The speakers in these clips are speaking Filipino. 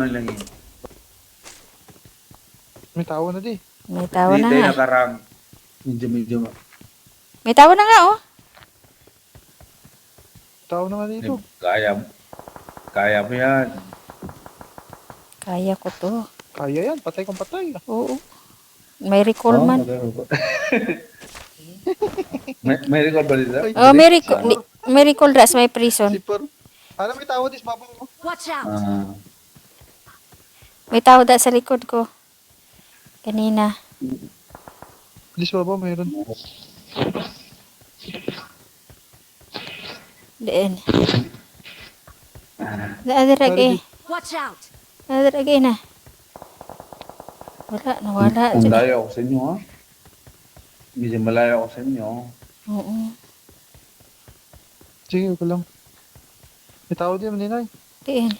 lang yun. May tao na di. May tao Di na tayo nga. nakarang. Medyo. May tao na nga, oh. Tao na nga dito. Kaya mo yan. Kaya ko to. Kaya yan. Patay kung patay. Oo. May recall man. May record ba dito? Ay, Oh, may recall ras, may prison. Sipor. Alam, may tao dis. Babang mo. Watch out! May tao da sa likod ko. Kanina. Dis babang mayroon. Diyan. Nadirag Watch out! Nadirag na. Wala, nawala. Kung malayo ako sa inyo, ha? Medyo malayo ako sa inyo. Oo. Sige, ko lang. May tao di, maninay. Diyan.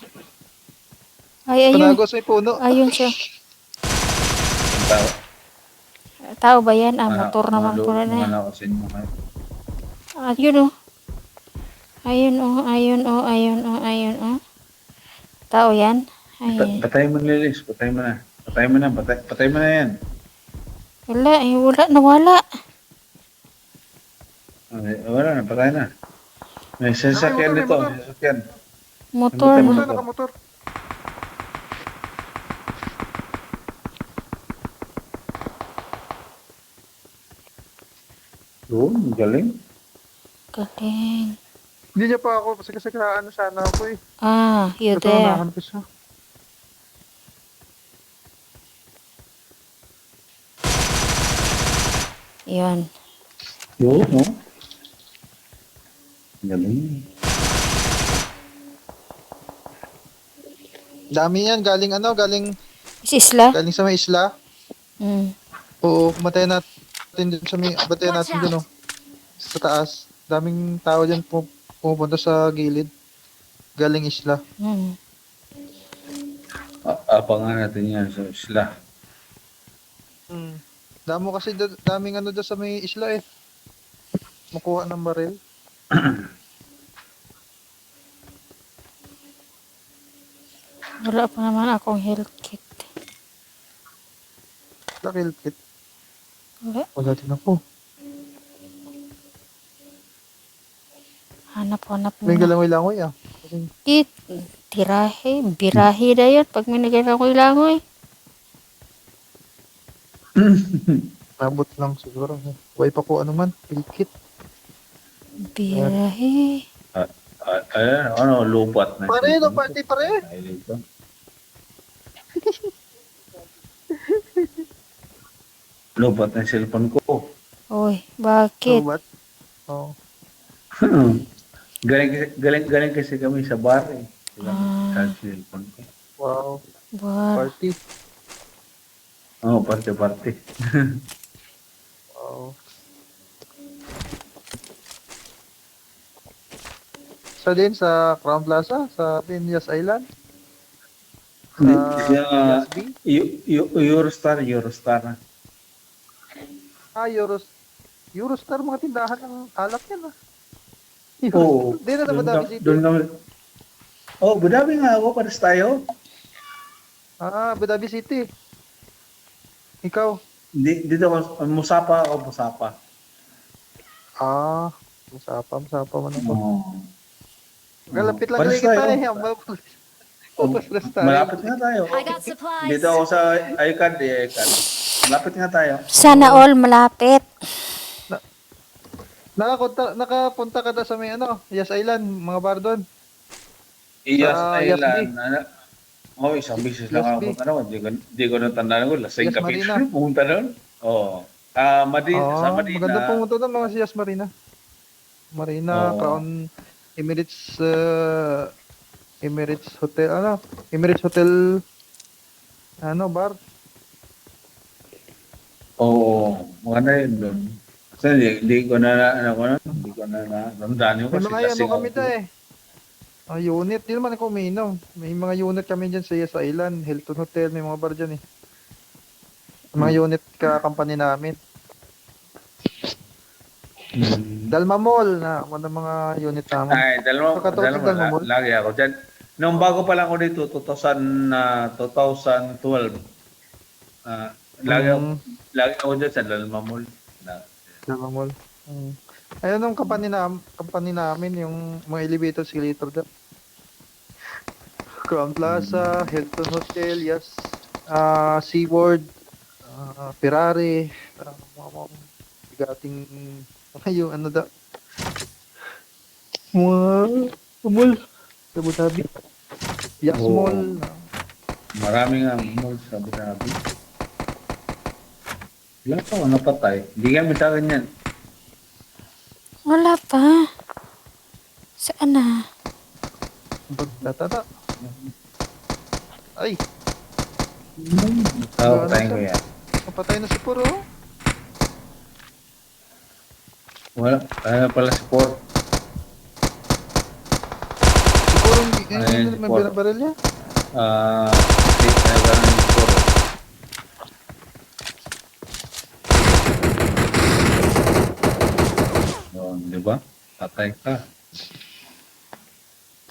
Ay, ayun. Panagos may puno. Ayun siya. Ang tao. Tao ba yan? Motor naman ko na Mga ako sa inyo, ha? Ayun, oh. Ayun. Tao yan? Ay. Patay mo na, Lilis. Patay mo na. Patay mo na yan. Wala, nawala. Wala na, patay na. May sasakyan May dito. motor. May sasakyan. Motor. Ano Motor, nakamotor. Doon, galing. Galing. Hindi niya pa ako. Sige, sana ako eh. You Ito, there. nakahanap siya. Yun. Yun, no? Galing. Dami yan. Galing Isla? galing sa may isla. Oo, batayan natin dun sa may, batayan natin dun, oh. Sa taas. Daming tao dyan pumupunta sa gilid. Galing isla. Abangan natin yan sa isla. Damo kasi, daming ano dyan sa may isla eh. Makuha ng baril. Wala pa naman akong health kit. Kill kit. Wala. Wala din ako. Hanap May muna. galangoy-langoy ah. Birahe na yun. Pag may nagalangoy-langoy. Nabot lang siguro. Huwag pa ko ano man. Kill kit. Birahe. Lupat na. Pare, no party pare. Ay, dito. Lupat na yung cellphone ko. Oy, bakit? What? Oh. Galing kasi kami sa bar eh. Sa cellphone ko. Wow. Bar. Party. Party. Wow. Sa din sa Crown Plaza, sa Piñas Island. Eurostar. Eurostar, mga tindahan ng alak yan ah. Oo. Di na naman Davi City. Doon kami. Budabi nga ako, pares tayo. Abu Dhabi City. Ikaw? Dito ako, Musapa. Masapa man ako. Malapit lang Pares kita tayo. Malapit nga tayo. I got supplies. Dito ako sa iCard. Malapit nga tayo. Sana all malapit. Nakapunta ka na sa may Yas Island, mga bar doon. Iyas Yasby. Island. Isang bisis lang Yasby. ako. Di ko natandaan ko. Lasing Yas kapit. Marina. Pumunta doon. Sa Madina. Maganda pumunta doon mga si Yas Marina. Crown Emirates Hotel, Emirates Hotel, bar. Maganda yun doon. Kasi di ko na nandaan yun May kasi mga lasing kami ako. ta eh. Unit. Di naman ako umiinom. May mga unit kami dyan sa Yas Island, Hilton Hotel, may mga bar dyan eh. Mga unit company namin. Dalma Mall na mga unit namin. Ay, dalawa Nakatutok sa Dalma Mall? lagi ako dyan. Nung bago pa lang ako dito, 2012. Lagi, Mm. lagi ako dyan sa Lalma Mall. Java Mall. Ayun ang company namin, yung mga elevator escalator dyan. Crown Plaza, Hilton Hotel, yes. Seaworld, Ferrari, mga bigating, yung ano da. Mga mall. Sa Abu Dhabi. Yas Oo. Mall. Marami nga mall sa Abu Dhabi. Wala pa ako napatay. Hindi kami sa akin yan. Wala pa. Saan na? Tata. Ay, Oo, patayin ko yan. napatay na si Puro. Wala. Kaya pala si Port. Si Puro, Ayun, si may Puro. binabaril niya. Hindi. Kaya parang si Port. Yun, di ba? Patay ka.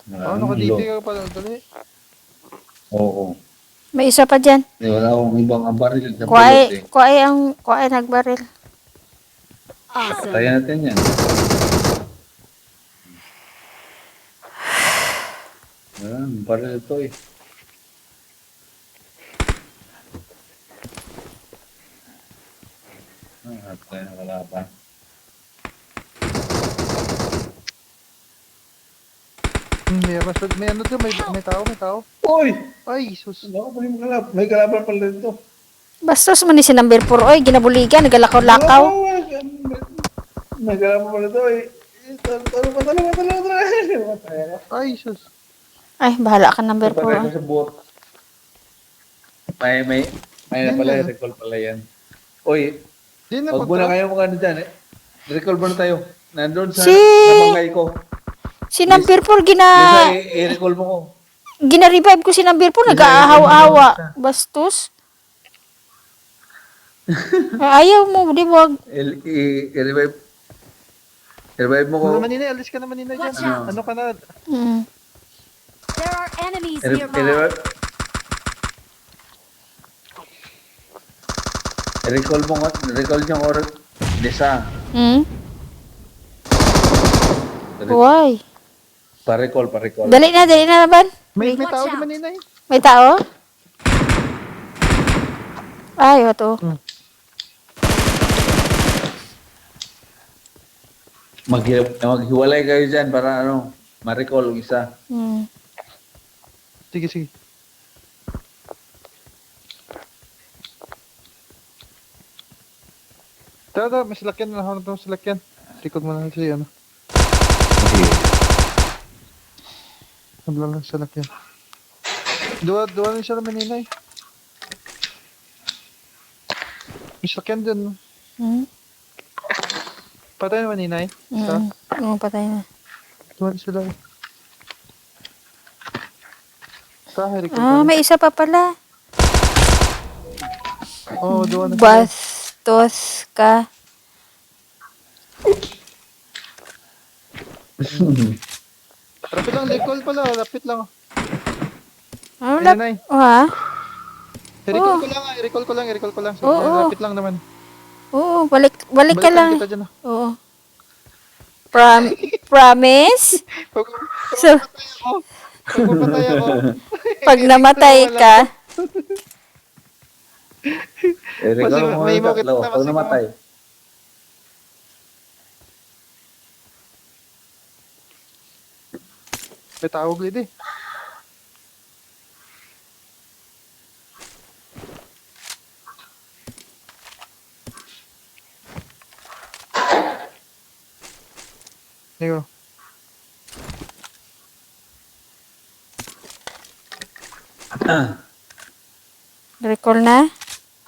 Ano ka Maraming DP low. ka pala, dali. Oo. May isa pa dyan. Wala akong ibang baril sa bullet Kuwai, eh. kuwai nagbaril. Awesome. Kaya natin yan. Baril ito eh. At tayo nakalaban. May ano dyan, may tao. Uy! Ay, sus. Ano pa yung kalaban? May kalaban pala dito. Bastos man ni si number 4. Oy, ginabuligan, nagalakaw-lakaw. May kalaban pala dito eh. Talo. Ay, sus. Ay, bahala ka number Patay 4. ko sa buot. May na pala Yan yan. Recall pala yan. Uy, Di na huwag mo na punta. kayo mga ano dyan eh. Recall mo na tayo. Nandun sa Si- bangkay ko. Si number 4 Lisa, i-recall mo ko. gina-revive ko si number 4, nag-aahaw-awa. Bastos. Ay, ayaw mo, di wag. I-revive. I-revive mo ko. Ano naman nina, alis ka naman nina dyan. Watch out. Ano ka na? Mm. There are enemies I-revive. nearby. I-recall mo ko. Recall nyo ko. Lisa. Hmm? Why? Pa-recall. Dali na, ban. May Watch tao out. naman nina eh. May tao? Ay, ito. Maghiwalay kayo dyan para ano, ma-recall yung isa. Hmm. Sige. Tara, may salakyan. Nahanap ng salakyan. Likod mo na siya, ano. Nablang lang salakyan. Duwa na siya naman nina eh. May salakyan dyan. no? Hmm? Patay naman nina eh. Hmm. Oo, patay na. Duwa na sila eh. Kahit May isa pa pala. Oo, duwa na sila. Bastos ka. Rapid lang, recall pala. Lapit lang. Ano Ayun lap? na eh. Ha? I-recall ko lang. Oo. Lapit lang naman. Oo, balik ka Balikan lang. kita dyan. Oo. Promise? So, Pag mapatay ako. pag namatay ka, I-recall mo May yung mo kita tatlo. na Pag namatay. May tawag lid eh. Nigo. recall na.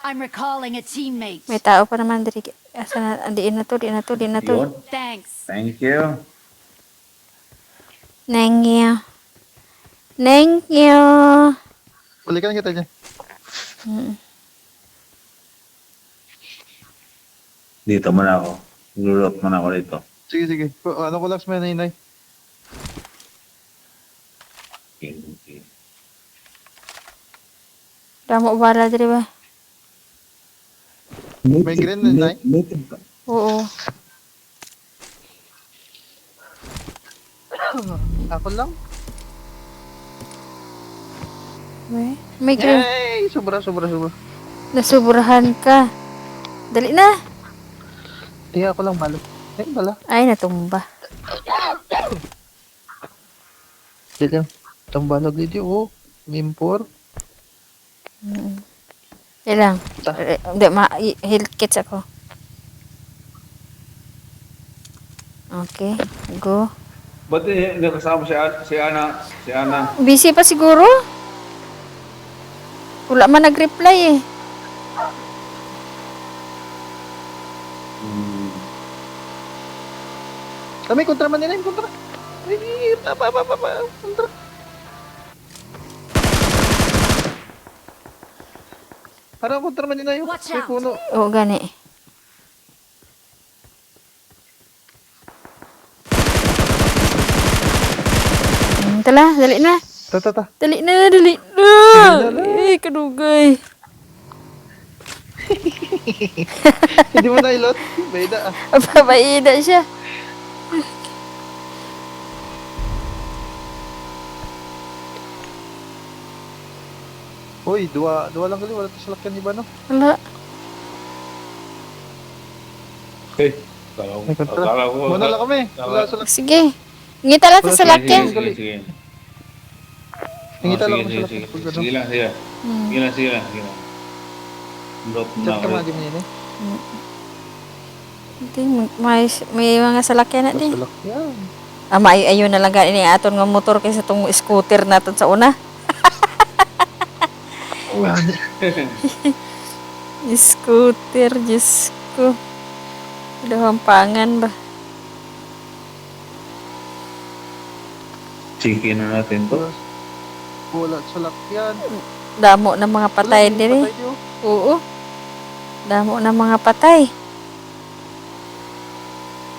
I'm recalling a teammate. May tao pa naman diri. Asa na, diin na to. Yun. Thanks. Thank you. Thank you. Balikan kita dyan. Mm. Dito muna ako. Lulot muna ako dito. Sige. Ano ko lang sa may nainay. Okay. Damo bala diri ba? May green na, Nay? Native ka. Oo. Ako lang. May green. Yay! Sobra. Nasuburahan ka. Dali na. Tingnan ko lang balo. Eh, bala. Ay, natumba. Dili lang. Itong balog dito, oh. Mimpor. Dali lang. Ta. Hindi, heal kits ako. Okay, go. Ba't hindi kasama si Ana? Si Ana. Busy pa siguro? Wala man nag-reply eh. Kami, kontra man nila yung kontra. Ay, kontra. Parang kontra man nila yung Watch may out. puno. Oo, gani. Tala, dali na. Ta. Dali na. Eh, kadugay. Hindi mo na ilot. Bayda ah. Papaida siya. Uy, dua lang gali. Wala ito salakyan iba, no? Wala. Okay. May kontra. Muna lang kami. Wala salakyan. Sige. Ngita lang sa salakyan. Sige. Nangita lang Sige, kami sige, salakyan. sige. Sige lang, sige. Sige lang, sige lang. Lot na Chat ka ako. mga ganyan eh. Hindi, may mga salakyan na din. Salakyan. Ayun na lang gani aton nga motor kaysa tong scooter naton sa una. Scooter, Diyos ko. Hampangan ba? Chicken na natin to. Wala salakyan. Damo ng mga patay diri. Oo. Damo ng mga patay.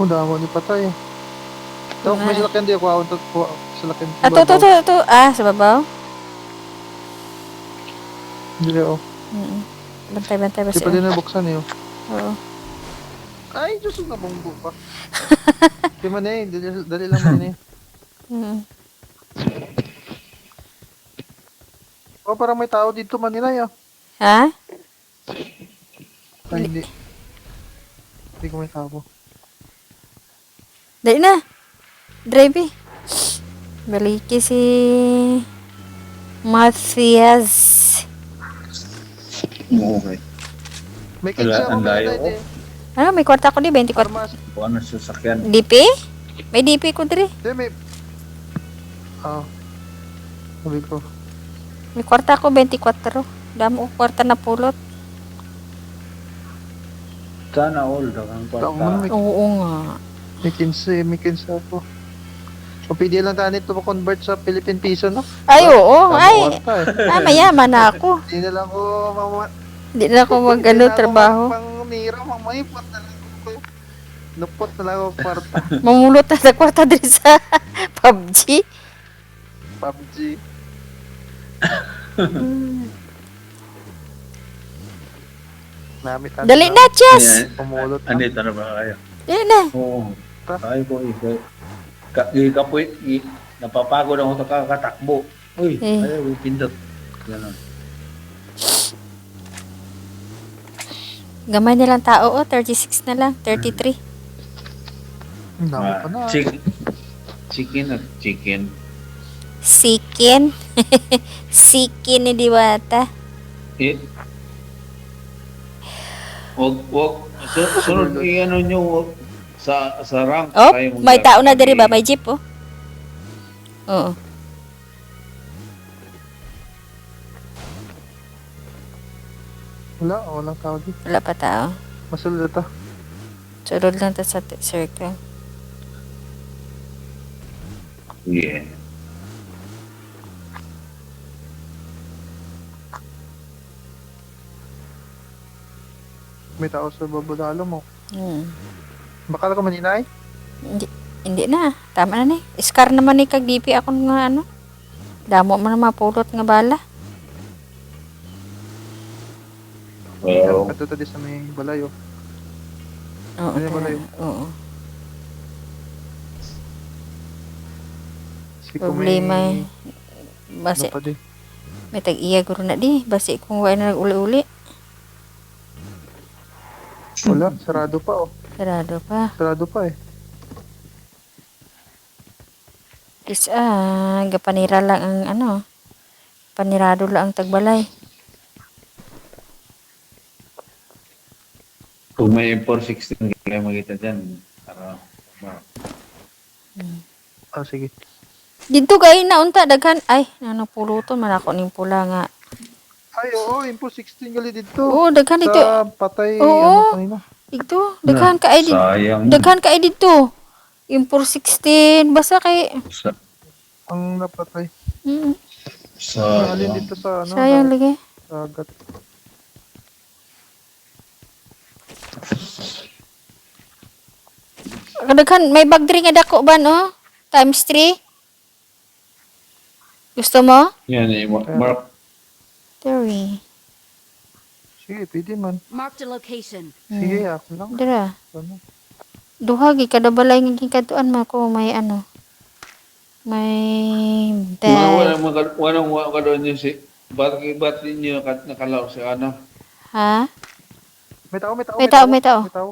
Oh, damo ni patay. Dok, may salakyan di ako. Salakyan. To. Sa babaw. Hindi ako. Bantay ba Di pa siya? din nabuksan eh. Oo. Ay, Diyos, nabunggo pa. Di man eh. Dali lang man eh. Oh, parang may tao dito Manila ya. Ha? Ay, hindi. Hindi ko may tao. Dali na. Drive eh. Baliki si Matthias. Okay. May kitsa ako Ang layo Manila ko. eh. Ano, may kwarta ko di 24. Armas. Kung ano sasakyan. DP? May DP ko diri. Hindi, may... Ah. Sabi ko. May kwarta ko 24. Damo ko kwarta na pulot. Sana all. Dagang Tao mo kwarta. Oo nga. May 15 ako. O pwede lang tayo nito convert sa Philippine Piso, no? Ay, oo. Tama Ay, kwarta eh. mayaman na ako. Hindi na lang ako Hindi na ako trabaho. Pang nira, mamay pot na lang ako. Lupot na lang ako kwarta. Mamulot na sa kwarta diri sa PUBG. PUBG. Namit Dali na, Chess. Pumulot na. Andito na ba kayo? Dali na. Oo. Ay ko, kapoy, napapagod ako sa kakatakbo. Uy, Eh. ayaw, pindot. Ganun. Gamay nilang tao, 36 na lang, 33. Ang dami pa na. Chicken at chicken. Sikin. Sikin ni Diwata. Eh, wag, sunod i-ano nyo, wag, sa rank. Oh, tayo may tao na diri ba? May jeep, oh. Oo. Walang tao dito. Wala pa tao. Masulod ito. Sunod lang to sa circle. Yeah. May tao sa babudalo mo. Hmm. Bakal ka maninay? Hindi na. Tama na ni. Scar naman ni kag DP ako nga ano. Damo man mapulot nga bala. Well, Ato tadi sa may balayo. Oo, Ano yung malayo? oo. Si ko Problema may... basi Ano pa di? may tag-iya guro na di basi kung wala na nag-uli-uli. Wala, sarado pa oh. Sarado pa. Sarado pa eh. Is gapanira lang ang ano. Panirado lang ang tagbalay. kung may 416 kaya makita dyan. Para, Ah, sige. Dito kay na unta daghan ay ano puluton man ako ning pula nga. Ay, oo, Impo 16 gali dito. Oo, daghan dito. Sa patay, Oo. ano kanina. Dito, daghan ka ay dito. sayang. Daghan ka ay dito. Yung 416 basta kay Sa, Ang napatay. mm, Ang alin sayang. dito sa ano, sayang lagi. dagat. Daghan may bag diri nga dako ba no? Times 3. Gusto mo? Yan eh, Mark. 3. Sige, pwede man. Marked a location. Sige, ako lang. Dira. Ano? Duha gi kada balay nga gikatuan ma ko may ano. May bag. Walang ka doon yun si... Ba't ninyo nakalaw si ano? Ha? May tao, may tao, May tao, may tao. May tao.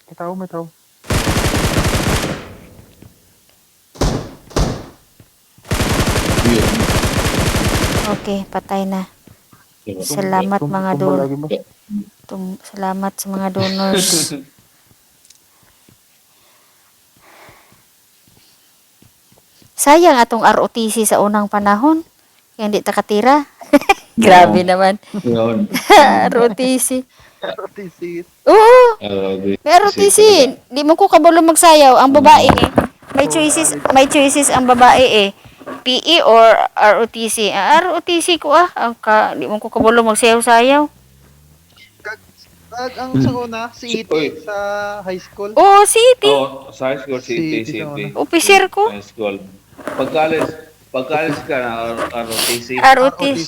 May tao, may tao. Yun. Okay, patay na. Salamat mga Tumbal don. lagi ba? Salamat sa mga donors. Sayang atong ROTC sa unang panahon. Kaya hindi takatira. Grabe naman. Yun. ROTC. ROTC. Oo, Uh, may ROTC. Di mo ko kabalo magsayaw. Ang babae may choices ang babae eh. PE or ROTC. ROTC ko di mo ko kabalo magsayaw-sayaw. Ang sa una, si Oy. E.T. sa high school. Oo, city. Oh, sa high school, city. Officer ko. High school. Pagkalis ka na, ROTC. ROTC.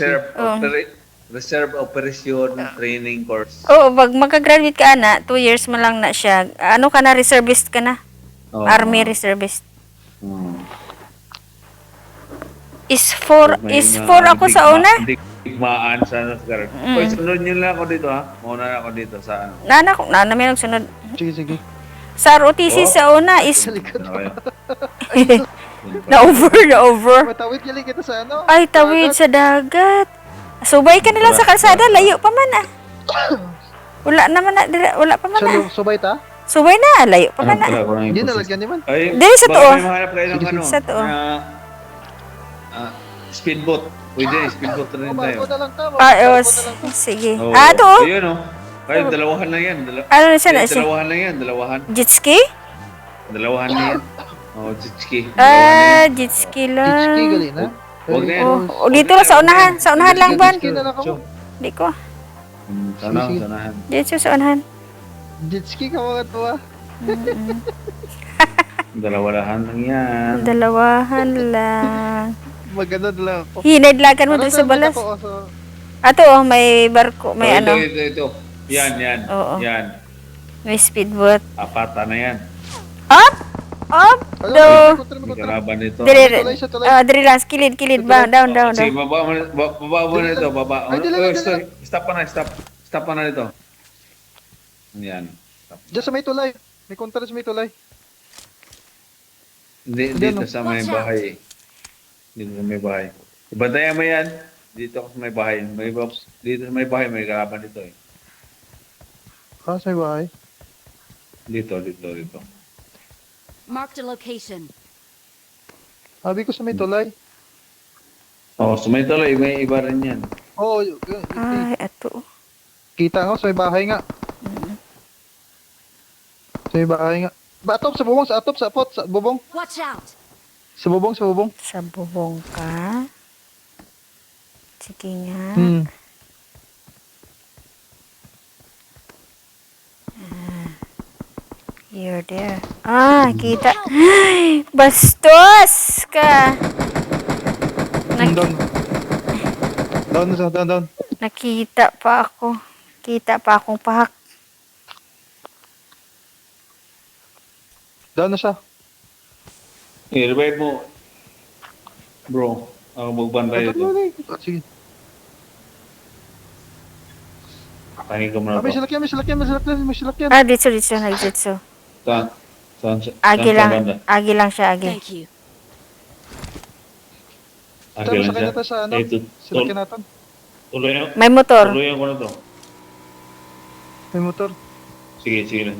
Reserve Operation Training Course. Oo, pag magka-graduate ka na, 2 years mo lang na siya. Ano ka na, reservist ka na? Oh. Army reservist. Hmm. Is 4 ako sa una. Digmaan sa ano. Oy, sunod nyo lang ako dito ha. Mauna na ako dito sa ano. Nana may nagsunod. Sige, sige. Sa ROTC Oh. sa una is Sa likod. Ano kayo? na-over. Matawid gali kita sa ano? Ay, tawid sa dagat. Subay ka na lang sa kalsada, layo pa man Wala naman na, wala pa man Sa subay ta? Subay na, layo pa man Anong pala ko na Hindi yung nalagyan ni man. Ay, Dili sa baka tuo. may mahanap kayo ng Sige, ano. Sa tuo. Speedboat. Pwede, speedboat rin tayo. Mabarko na lang ta. Sige. Oo. To. Ayun oh. Kayo, dalawahan lang yan. Ano na siya na siya? Dalawahan lang yan, dalawahan. Jet ski? Dalawahan lang yan. Oh, jet ski. Jet ski lang. Pitchki gali na. Huwag na yan. Oh, dito lang sa unahan. Sa unahan lang ban. Pitchki na lang ako. Di ko. Sana, Sige. sanahan. Dito sa unahan. Jet ski ka mga tuwa. Dalawahan lang yan. Dalawahan lang. Maganda lang ako. Hinadlakan mo Ano doon sa sa balas. ako, so, Ato, may barko, may Oh, ano. Ito. Yan. Oo. Yan. May speedboat. Apata na yan. Up! Up! Ano, Do! May kalaban nito. Dire, Sa tulay. dire lang. Kilid ba? Down. Sige, baba mo na ito. Baba. Ay, dili lang, dili lang. Stop pa na. Stop pa na ito. Yan. Stop. Diyan sa may tulay. May kontra sa may tulay. Dito Ano? sa may Watch out. bahay. Dito sa may bahay. Ibantayan mo yan. Dito ako sa may bahay. Dito sa may bahay, may kalaban dito eh. Ah, sa may bahay. Dito. Marked a location. Sabi ko sa may tulay. Oh, sa may tuloy, may iba rin yan. Oo, Ay, ato. kita nga sa may bahay nga. Sa may bahay nga. Atop sa bubong, sa apot, sa bubong. Watch out! Sa bubong. Sa bubong ka. Sige nga. You're there. Kita. Ay, bastos ka. Down. Down. Nakita pa ako. Kita pa akong pahak. Down na siya. I-revive mo. Bro, ako magbantay Down mo dito. na eh. Sige. Pahingi ka muna May to. salakyan, may salakyan, may salakyan, may salakyan. Ah, dito, nag-ditso. Saan? Saan? Agi saan lang. banda? Agi lang siya, agi. Thank you. Agi lang Sakay siya. na tayo sa ano? Eh, Salakyan natin. Tuloy na. May motor. Tuloy ko na to. May motor. Sige, sige lang.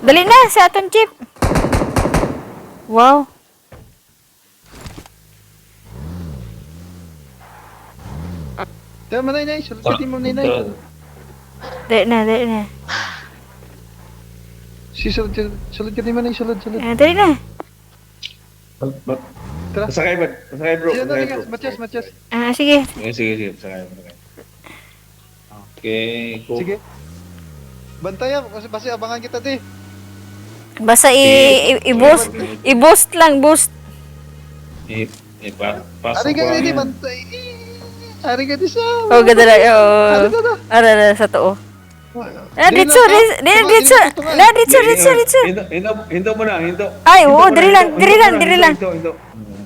Dali na sa aton jeep. Wow. Diyan mo, Nay. Salakyan mo, Nay. Dali na. Si salakyan mo, Nay. Salad. Ah, dali na. Tara. Pasakay ba? Pasakay bro. Diyan Pasakay na, bro. Matias. Ah, sige. Sige. Pasakay. Okay, cool. Sige. Bantayan, kasi abangan kita, di. Basta Sige. i-boost lang, boost. Pasok Ari ko ka lang di yan. bantay. Ari ka di sa. Oh, ganda lang. Ari Oh. ka na. Ara sa too. Ah, Di dito. lang, Dito. Dito. Hinto mo na, hinto. Ay, oo, Hinto mo na, diri lang. Hinto.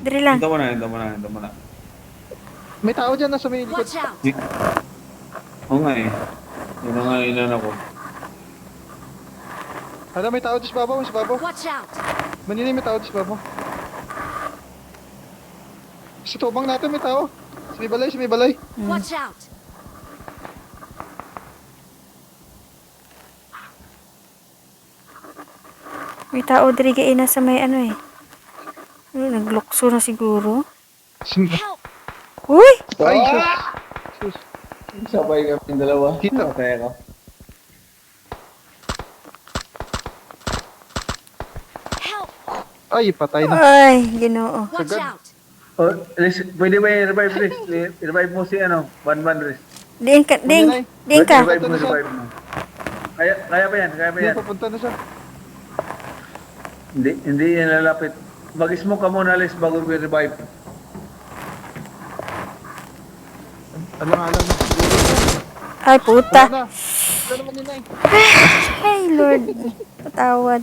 Diri lang. Hinto mo na. May tao dyan nasa may likod. Watch out. Oo nga eh. Yun na nga inan ako. Ano, may tao dyan sa babaw. Watch out. Manini, may tao dyan sa babaw. Sa tubang natin may tao. Sa may balay. Watch out. May tao diri gaina sa may ano eh. Naglukso na siguro. Help. Uy! Ay, Ah! sus. Sabay kami dalawa. Dito. Patay ako. Help. Ay, patay na. Ay, Ginoo. Watch Sagad. out. Oh, pwede ba i-revive, Riz? I-revive mo si Banban, Riz. Diin ka. Revive mo. Kaya pa yan. Hindi, papunta na siya. Hindi yan lalapit. Mag-smoke ka muna, Liz, bago i-revive. Alam mo. Ay, puta. Wala na. Wala naman yun, Nay. Ay, Lord. Patawad.